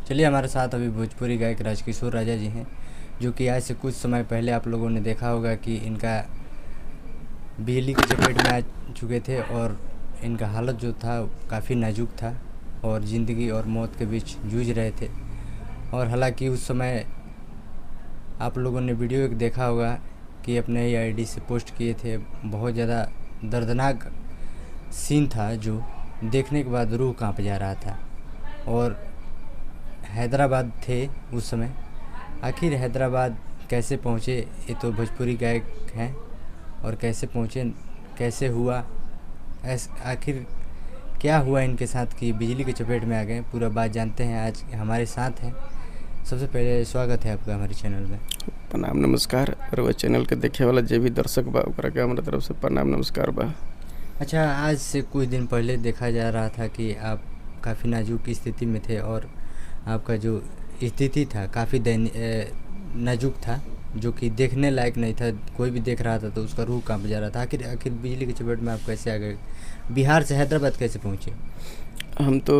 चलिए, हमारे साथ अभी भोजपुरी गायक राजकिशोर राजा जी हैं, जो कि आज से कुछ समय पहले आप लोगों ने देखा होगा कि इनका बिजली की चपेट में आ चुके थे और इनका हालत जो था काफ़ी नाजुक था और ज़िंदगी और मौत के बीच जूझ रहे थे। और हालांकि उस समय आप लोगों ने वीडियो एक देखा होगा कि अपने ही आईडी से पोस्ट किए थे। बहुत ज़्यादा दर्दनाक सीन था जो देखने के बाद रूह कांप जा रहा था। और हैदराबाद थे उस समय। आखिर हैदराबाद कैसे पहुँचे, ये तो भोजपुरी गायक हैं, और कैसे पहुँचे, कैसे हुआ, आखिर क्या हुआ इनके साथ कि बिजली की चपेट में आ गए, पूरा बात जानते हैं। आज हमारे साथ हैं। सबसे पहले स्वागत है आपका हमारे चैनल में। प्रणाम नमस्कार। और वह चैनल के देखे वाला जे भी दर्शक बा ओकरा के हमारे तरफ से प्रणाम नमस्कार बा। अच्छा, आज से कुछ दिन पहले देखा जा रहा था कि आप काफ़ी नाजुक स्थिति में थे और आपका जो स्थिति था काफ़ी नाजुक था, जो कि देखने लायक नहीं था। कोई भी देख रहा था तो उसका रूह कांप जा रहा था। आखिर बिजली की चपेट में आप कैसे आ गए? बिहार से हैदराबाद कैसे पहुँचे? हम तो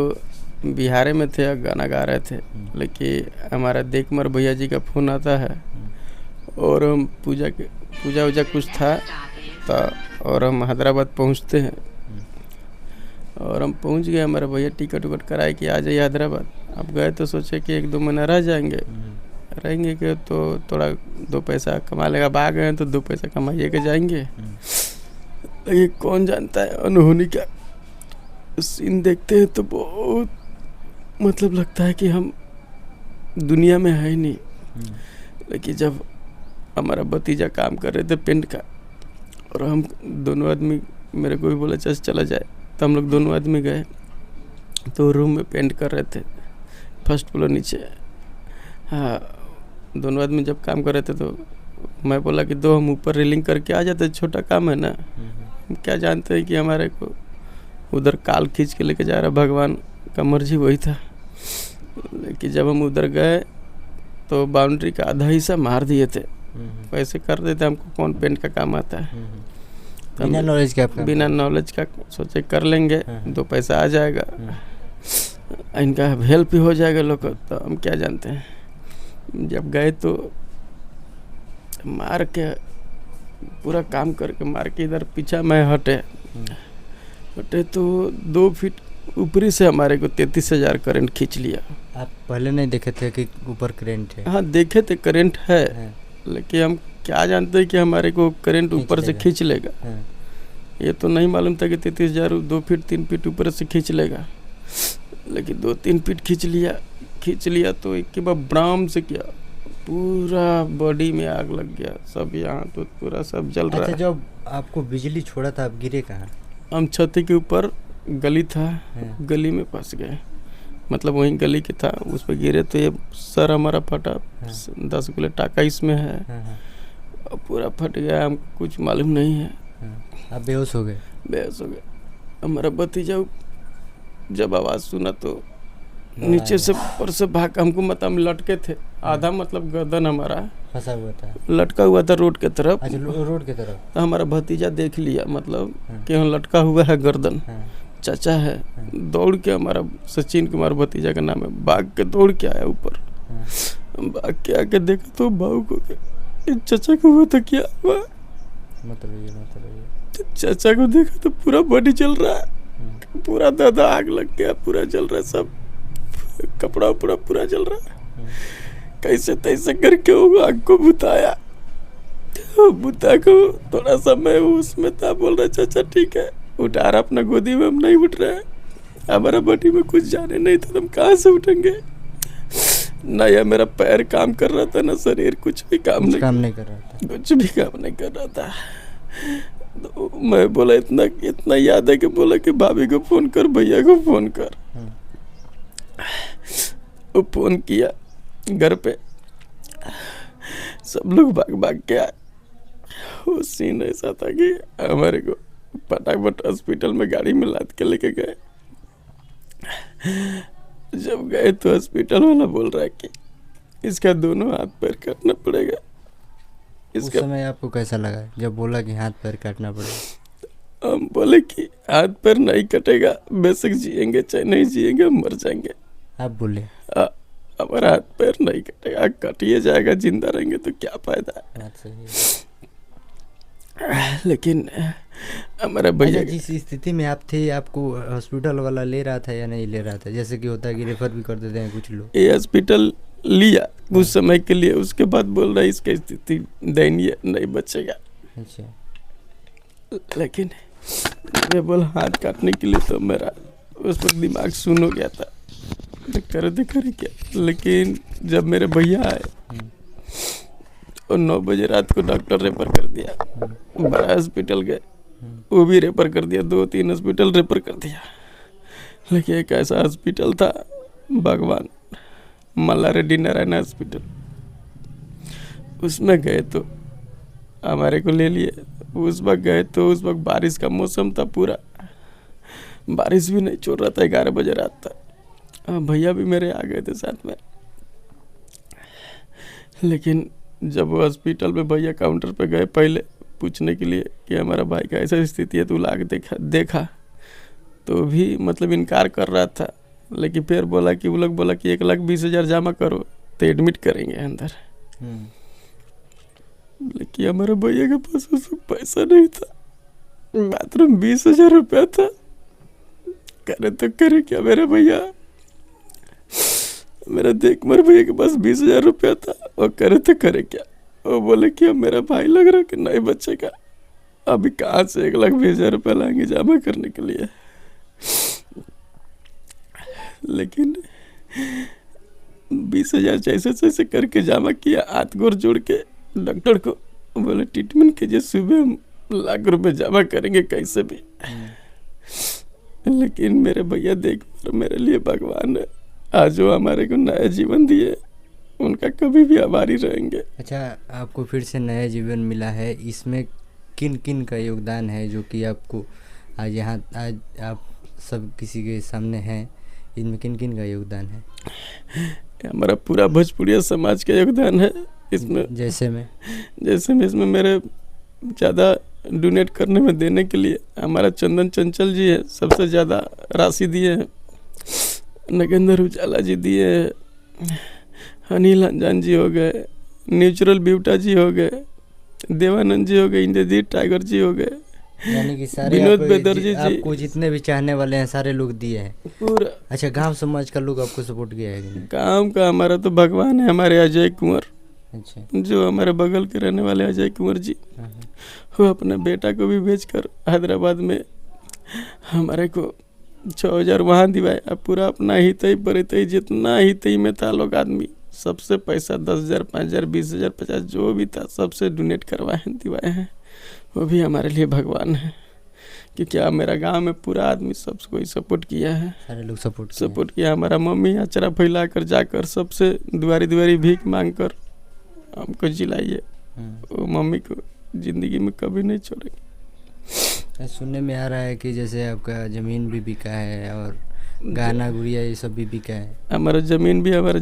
बिहार में थे और गाना गा रहे थे, लेकिन हमारा देखमर भैया जी का फ़ोन आता है और हम पूजा वूजा कुछ था तो और हम हैदराबाद पहुंचते हैं। और हम पहुंच गए, हमारे भैया टिकट उकट कराए कि आ जाइए हैदराबाद। अब गए तो सोचे कि 1-2 महीना रह जाएंगे, रहेंगे कि तो थोड़ा 2 पैसा कमा लेगा। अब आ गए तो 2 पैसा कमाइए के जाएंगे, लेकिन कौन जानता है अनहोनी का सीन देखते हैं तो बहुत मतलब लगता है कि हम दुनिया में है ही नहीं। लेकिन जब हमारा भतीजा काम कर रहे थे पेंट का और हम दोनों आदमी, मेरे को भी बोला चला जाए, तो हम लोग दोनों आदमी गए तो रूम में पेंट कर रहे थे, फर्स्ट फ्लोर नीचे। हाँ, दोनों आदमी जब काम कर रहे थे तो मैं बोला कि दो हम ऊपर रेलिंग करके आ जाते, छोटा काम है ना। हम क्या जानते हैं कि हमारे को उधर काल खींच के लेके जा रहा, भगवान का मर्जी वही था। लेकिन जब हम उधर गए तो बाउंड्री का आधा हिस्सा मार दिए थे। वैसे कर देते, हमको कौन पेंट का काम आता है। बिना नॉलेज का बिना नॉलेज का सोचे कर लेंगे, 2 पैसा आ जाएगा, इनका हेल्प भी हो जाएगा लोग। तो हम क्या जानते हैं। जब गए तो मार के पूरा काम करके मार के इधर पीछा में हटे तो 2 फीट ऊपरी से हमारे को 33,000 करंट खींच लिया। आप पहले नहीं देखे थे कि ऊपर करंट है? हाँ देखे थे करंट है, लेकिन हम क्या जानते हैं कि हमारे को करंट ऊपर से खींच लेगा। ये तो नहीं मालूम था कि 33,000 2 फीट 3 फीट ऊपर से खींच लेगा। लेकिन 2-3 फीट खींच लिया तो एक के बाद ब्राम से क्या पूरा बॉडी में आग लग गया। सब यहाँ तो पूरा सब जल रहा है। अच्छा, जब आपको बिजली छोड़ा था आप गिरे कहाँ? हम छत के ऊपर गली था, गली में फंस गए। मतलब वहीं गली के था, उस पर गिरे तो ये सर हमारा फटा। 10 किलो टाका इसमें है और पूरा फट गया। हमको कुछ मालूम नहीं है। आप बेहोश हो गए? बेहोश हो गए। हमारा भतीजा जब आवाज़ सुना तो नीचे से ऊपर से भाग, हमको मतलब हम लटके थे आधा, मतलब गर्दन हमारा फंसा हुआ था, लटका हुआ था रोड के तरफ। अच्छा, रोड के तरफ। तो हमारा भतीजा देख लिया, मतलब कि हम लटका हुआ है गर्दन। चाचा है, दौड़ के, हमारा सचिन कुमार भतीजा का नाम है, भाग के दौड़ के आया ऊपर। भाग के आके देखा तो बाबू को चाचा को हुआ था क्या हुआ। मतलब चाचा को देखा तो पूरा बॉडी जल रहा है, पूरा दादा आग लग गया, पूरा जल रहा है, सब कपड़ा उपड़ा पूरा जल रहा है। कैसे तैसे करके वो आग को बुताया। बुता को थोड़ा सा मैं उसमें था, बोल रहा चाचा ठीक है उठा रहा अपना गोदी में, हम नहीं उठ रहे हैं, हमारा बॉडी में कुछ जाने नहीं था, हम कहाँ से उठेंगे। ना या मेरा पैर काम कर रहा था, ना शरीर कुछ भी काम नहीं कर रहा था, कुछ भी काम नहीं कर रहा था। तो मैं बोला इतना याद है कि बोला कि भाभी को फोन कर, भैया को फोन कर। वो फोन किया घर पे, सब लोग भाग के आए। वो सीन ऐसा था कि हमारे को फटाफट हॉस्पिटल में गाड़ी में लाद के लेके गए। जब गए तो हॉस्पिटल वाला बोल रहा है कि इसका दोनों हाथ पैर काटना पड़ेगा। उस समय आपको कैसा लगा जब बोला कि हाथ पैर काटना पड़ेगा? हम बोले कि हाथ पैर नहीं कटेगा, बेशक जिएंगे चाहे नहीं जिएंगे, हम मर जाएंगे। आप बोले? हमारा हाथ पैर नहीं कटेगा, कटिए जाएगा, जिंदा रहेंगे तो क्या फायदा बात सही है। है। लेकिन हमारे अच्छा, भैया जिस स्थिति में आप थे, आपको हॉस्पिटल वाला ले रहा था या नहीं ले रहा था? जैसे कि होता है कि रेफर भी कर देते हैं कुछ लोग। ये हॉस्पिटल लिया कुछ समय के लिए, उसके बाद बोल रहा है इसकी स्थिति दयनीय, नहीं बचेगा। अच्छा, लेकिन मैं बोला हाथ काटने के लिए तो मेरा उस वक्त दिमाग सुन हो गया था, तो करे क्या। लेकिन जब मेरे भैया आए और 9 बजे रात को डॉक्टर रेफर कर दिया, बड़ा हॉस्पिटल गए, वो भी रेफर कर दिया, 2-3 हॉस्पिटल रेफर कर दिया। लेकिन एक ऐसा हॉस्पिटल था भगवान मल्ला रेड्डी नारायण हॉस्पिटल, उसमें गए तो हमारे को ले लिए। उस वक्त गए तो उस वक्त बारिश का मौसम था, पूरा बारिश भी नहीं छोड़ रहा था, 11 बजे रात था। भैया भी मेरे आ गए थे साथ में। लेकिन जब वो हॉस्पिटल में भैया काउंटर पे गए पहले पूछने के लिए कि हमारा भाई का ऐसा स्थिति है, तो ला के देखा तो भी मतलब इनकार कर रहा था। लेकिन फिर बोला कि वो लोग बोला कि 1,20,000 जमा करो तो एडमिट करेंगे अंदर। लेकिन हमारे भैया के पास उस वक्त पैसा नहीं था, मात्र 20,000 रुपया था। करे तो करे क्या मेरा भैया, मेरा देखमर भैया के पास 20,000 रुपया था, और करे तो करे क्या। वो बोले कि अब मेरा भाई लग रहा कि नहीं बचेगा, अभी कहाँ से 1,20,000 रुपया लाएंगे जमा करने के लिए। लेकिन 20,000 जैसे करके जमा किया, हाथ गोर जोड़ के डॉक्टर को बोले ट्रीटमेंट कीजिए, सुबह हम ₹1,00,000 जमा करेंगे कैसे भी। लेकिन मेरे भैया देख मेरे लिए भगवान है, आज वो हमारे को नया जीवन दिए, उनका कभी भी आभारी रहेंगे। अच्छा, आपको फिर से नया जीवन मिला है, इसमें किन किन का योगदान है जो कि आपको आज आप सब किसी के सामने हैं, इनमें किन किन का योगदान है? हमारा पूरा भोजपुरिया समाज का योगदान है इसमें। जैसे में इसमें मेरे ज़्यादा डोनेट करने में देने के लिए हमारा चंदन चंचल जी है, सबसे ज़्यादा राशि दिए हैं। नगेंद्र उजाला जी दिए, अनिल अंजान जी हो गए, नेचुरल ब्यूटा जी हो गए, देवानंद जी हो गए, इंद्रजीत टाइगर जी हो गए, यानी कि सारे विनोद बेदर्जी जी, आपको जितने भी चाहने वाले हैं सारे लोग दिए हैं पूरा। अच्छा, गांव समाज का लोग आपको सपोर्ट किया है कि नहीं? गाँव का हमारा तो भगवान है, हमारे अजय कुंवर, अच्छा, जो हमारे बगल के रहने वाले अजय कुंवर जी, वो अपने बेटा को भी भेजकर हैदराबाद में हमारे को 6,000 वहाँ दिवाए। अब पूरा अपना हित ही पर ही, जितना हित ही में था लोग आदमी, सबसे पैसा 10,000, 5,000, 20,000, 50 जो भी था सबसे डोनेट करवाए हैं, दिवाए हैं। वो भी हमारे लिए भगवान है कि क्या मेरा गांव में पूरा आदमी सबको ही सपोर्ट किया है, सारे लोग सपोर्ट किया। हमारा मम्मी अचरा फैला कर जाकर सबसे दुआरी भीख मांग कर हमको जिलाइए, वो मम्मी को ज़िंदगी में कभी नहीं छोड़ेंगे। सुनने में आ रहा है कि जैसे आपका ज़मीन भी बिका है और गाना गुड़िया ये सब भी बिका है। हमारा ज़मीन भी, हमारा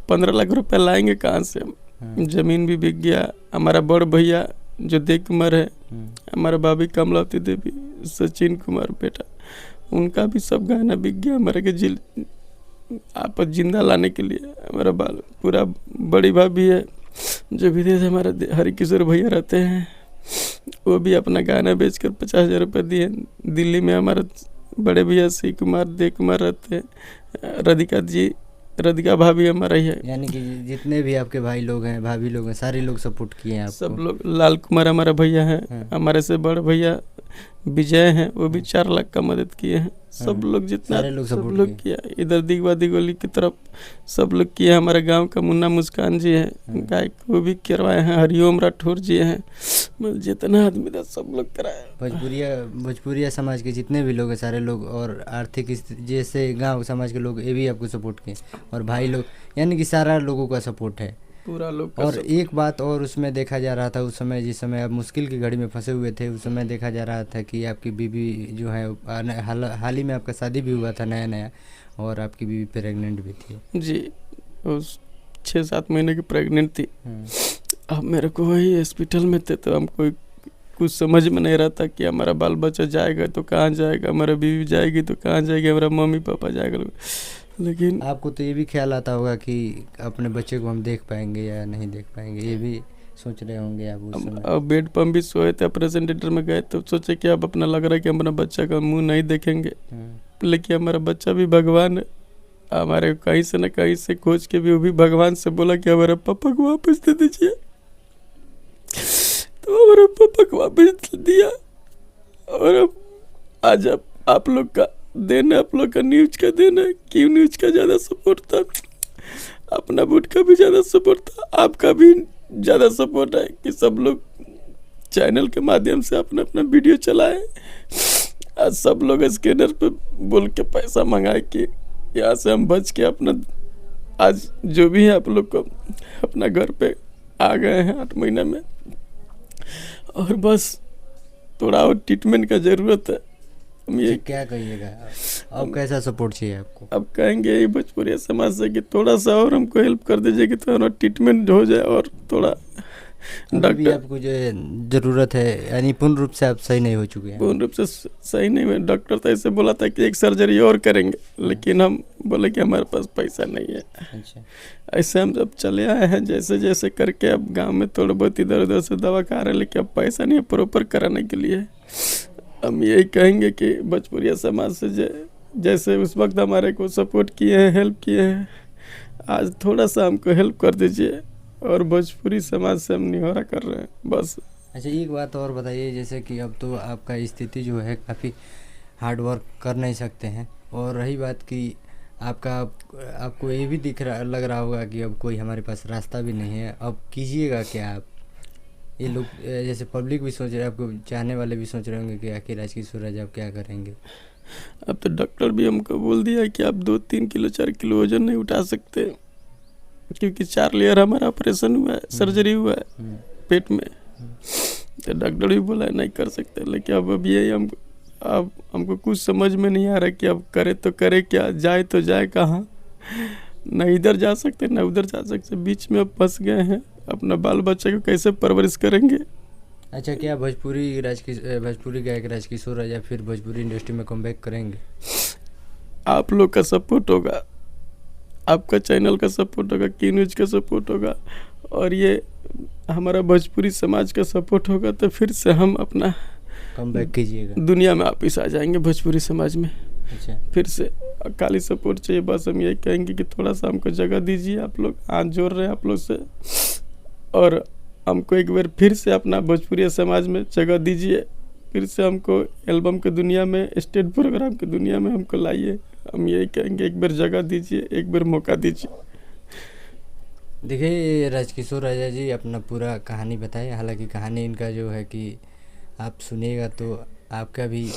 15 लाख रुपए लाएंगे कहाँ से हम, ज़मीन भी बिक गया। हमारा बड़ भैया जो देव कुमार है, हमारा भाभी कमलावती देवी, सचिन कुमार बेटा, उनका भी सब गाना बिक गया हमारे के आपस जिंदा लाने के लिए। हमारा पूरा बड़ी भाभी है जो विदेश, हमारा हरिकिशोर भैया रहते हैं, वो भी अपना गाना बेचकर 50,000 रुपये दिए। दिल्ली में हमारा बड़े भैया देव कुमार रहते हैं, राधिका भाभी हमारा ही है। यानी कि जितने भी आपके भाई लोग हैं, भाभी लोग हैं, सारे लोग सपोर्ट किए हैं आपको। सब लोग। लाल कुमार हमारा भैया हैं, हमारे से बड़े भैया विजय हैं, वो भी 4 लाख का मदद किए हैं। सब लोग जितना सब लोग किया। इधर दिगवा दिगोली की तरफ सब लोग किए। हमारे गांव का मुन्ना मुस्कान जी है गायक, वो भी करवाए हैं। हरिओम राठौर जी हैं, मतलब जितना आदमी था सब लोग कराए। भोजपुरिया समाज के जितने भी लोग हैं सारे लोग, और आर्थिक स्थिति जैसे गांव समाज के लोग, ये भी आपको सपोर्ट किए, और भाई लोग, यानी कि सारा लोगों का सपोर्ट है पूरा लोग। और एक बात और उसमें देखा जा रहा था, उस समय जिस समय आप मुश्किल की घड़ी में फंसे हुए थे, उस समय देखा जा रहा था कि आपकी बीवी जो है, हाल ही में आपका शादी भी हुआ था नया, और आपकी बीवी प्रेग्नेंट भी थी जी, उस 6-7 महीने की प्रेग्नेंट थी। अब मेरे को वही हॉस्पिटल में थे, तो हमको कुछ समझ में नहीं रहा था कि हमारा बाल बच्चा जाएगा तो कहाँ जाएगा, हमारा बीवी जाएगी तो कहाँ जाएगी, हमारा मम्मी पापा जाएगा। लेकिन आपको तो ये भी ख्याल आता होगा कि अपने बच्चे को हम देख पाएंगे या नहीं देख पाएंगे, ये भी सोच रहे होंगे आप उस समय। अब बेड पर हम भी सोए थे, ऑपरेशन थिएटर में गए तो सोचे कि अब अपना लग रहा है कि हम अपना बच्चा का मुंह नहीं देखेंगे, लेकिन हमारा बच्चा भी भगवान है। हमारे कहीं से न कहीं से खोज के भी वो भी भगवान से बोला कि हमारे पापा को वापस दे दीजिए, तो हमारे पापा को वापस दिया। और अब आज आप लोग का देन है, आप लोग का न्यूज का देन है। क्यों न्यूज का ज़्यादा सपोर्ट था, अपना बुट का भी ज़्यादा सपोर्ट था, आपका भी ज़्यादा सपोर्ट है कि सब लोग चैनल के माध्यम से अपना अपना वीडियो चलाए। आज सब लोग स्कैनर पे बोल के पैसा मंगाए कि यहाँ से हम बच के अपना आज जो भी है आप लोग को अपना घर पे आ गए हैं 8 महीने में। और बस थोड़ा और ट्रीटमेंट का ज़रूरत है। हम ये क्या कहिएगा, अब कैसा सपोर्ट चाहिए आपको? अब कहेंगे यही भोजपुरी समाज से कि थोड़ा सा और हमको हेल्प कर दीजिए कि थोड़ा ट्रीटमेंट हो जाए और थोड़ा डॉक्टर आपको जो ज़रूरत है, यानी पूर्ण रूप से आप सही नहीं हो चुके हैं? पूर्ण रूप से सही नहीं हुए। डॉक्टर तो ऐसे बोला था कि एक सर्जरी और करेंगे, लेकिन हम बोले कि हमारे पास पैसा नहीं है। अच्छा। ऐसे हम जब चले आए हैं जैसे जैसे करके, अब गांव में थोड़ा बहुत इधर उधर से दवा खा रहे हैं, लेकिन अब पैसा नहीं है प्रॉपर कराने के लिए। हम यही कहेंगे कि भोजपुरिया समाज से जैसे उस वक्त हमारे को सपोर्ट किए हैं, हेल्प किए हैं, आज थोड़ा सा हमको हेल्प कर दीजिए। और भोजपुरी समाज से हम निहोरा कर रहे हैं बस। अच्छा, एक बात और बताइए, जैसे कि अब तो आपका स्थिति जो है काफ़ी हार्ड वर्क कर नहीं सकते हैं, और रही बात कि आपको ये भी लग रहा होगा कि अब कोई हमारे पास रास्ता भी नहीं है, अब कीजिएगा क्या आप? ये लोग जैसे पब्लिक भी सोच रहे हैं, आपको चाहने वाले भी सोच रहे होंगे कि आखिर राजकिशोर राजा आप क्या करेंगे? अब तो डॉक्टर भी हमको बोल दिया कि आप 2-3 किलो 4 किलो वजन नहीं उठा सकते, क्योंकि 4 लेयर हमारा ऑपरेशन हुआ है, सर्जरी हुआ है पेट में। तो डॉक्टर भी बोला है नहीं कर सकते। लेकिन अब यही हमको कुछ समझ में नहीं आ रहा कि अब करे तो करे क्या, जाए तो जाए कहाँ। न इधर जा सकते न उधर जा सकते, बीच में अब फंस गए हैं। अपना बाल बच्चे को कैसे परवरिश करेंगे? अच्छा, क्या भोजपुरी गायक राजकिशोर राजा फिर भोजपुरी इंडस्ट्री में कमबैक करेंगे? आप लोग का सपोर्ट होगा, आपका चैनल का सपोर्ट होगा, की न्यूज का सपोर्ट होगा, और ये हमारा भोजपुरी समाज का सपोर्ट होगा, तो फिर से हम अपना कमबैक कीजिएगा, दुनिया में वापिस आ जाएंगे भोजपुरी समाज में। अच्छा, फिर से खाली सपोर्ट चाहिए। बस हम यही कहेंगे कि थोड़ा सा हमको जगह दीजिए। आप लोग हाथ जोड़ रहे हैं आप लोग से, और हमको एक बार फिर से अपना भोजपुरी समाज में जगह दीजिए। फिर से हमको एल्बम के दुनिया में, स्टेज प्रोग्राम की दुनिया में हमको लाइए। हम यही कहेंगे, एक बार जगह दीजिए, एक बार मौका दीजिए। देखिए, राजकिशोर राजा जी अपना पूरा कहानी बताए। हालांकि कहानी इनका जो है कि आप सुनिएगा तो आपका भी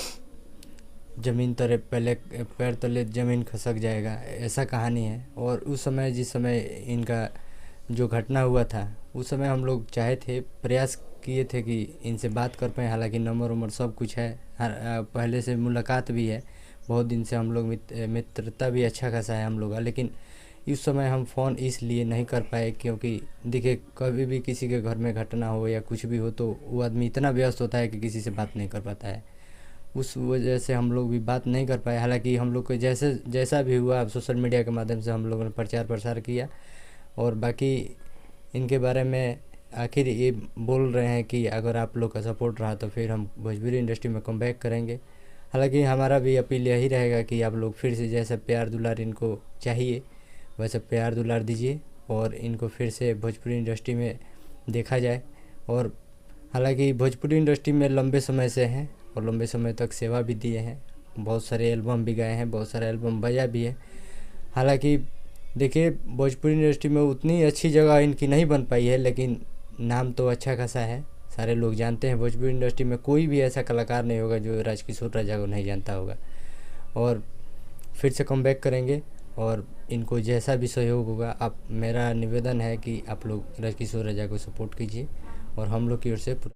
ज़मीन तले पहले पैर तले ज़मीन खसक जाएगा, ऐसा कहानी है। और उस समय जिस समय इनका जो घटना हुआ था, उस समय हम लोग चाहे थे, प्रयास किए थे कि इनसे बात कर पाएँ। हालांकि नंबर उम्र सब कुछ है, पहले से मुलाकात भी है, बहुत दिन से हम लोग मित्रता भी अच्छा खासा है हम लोग का। लेकिन इस समय हम फ़ोन इसलिए नहीं कर पाए क्योंकि देखिए, कभी भी किसी के घर में घटना हो या कुछ भी हो तो वो आदमी इतना व्यस्त होता है कि किसी से बात नहीं कर पाता है। उस वजह से हम लोग भी बात नहीं कर पाए। हालांकि हम लोग को जैसा भी हुआ, सोशल मीडिया के माध्यम से हम लोगों ने प्रचार प्रसार किया, और बाकी इनके बारे में आखिर ये बोल रहे हैं कि अगर आप लोग का सपोर्ट रहा तो फिर हम भोजपुरी इंडस्ट्री में कमबैक करेंगे। हालांकि हमारा भी अपील यही रहेगा कि आप लोग फिर से जैसा प्यार दुलार इनको चाहिए वैसे प्यार दुलार दीजिए, और इनको फिर से भोजपुरी इंडस्ट्री में देखा जाए। और हालांकि भोजपुरी इंडस्ट्री में लंबे समय से हैं और लंबे समय तक सेवा भी दिए हैं, बहुत सारे एल्बम भी गाए हैं, बहुत सारे एल्बम बजा भी है। हालांकि देखिए, भोजपुरी इंडस्ट्री में उतनी अच्छी जगह इनकी नहीं बन पाई है, लेकिन नाम तो अच्छा खासा है, सारे लोग जानते हैं। भोजपुरी इंडस्ट्री में कोई भी ऐसा कलाकार नहीं होगा जो राजकिशोर राजा को नहीं जानता होगा। और फिर से कमबैक करेंगे, और इनको जैसा भी सहयोग होगा, आप, मेरा निवेदन है कि आप लोग राजकिशोर राजा को सपोर्ट कीजिए, और हम लोग की ओर से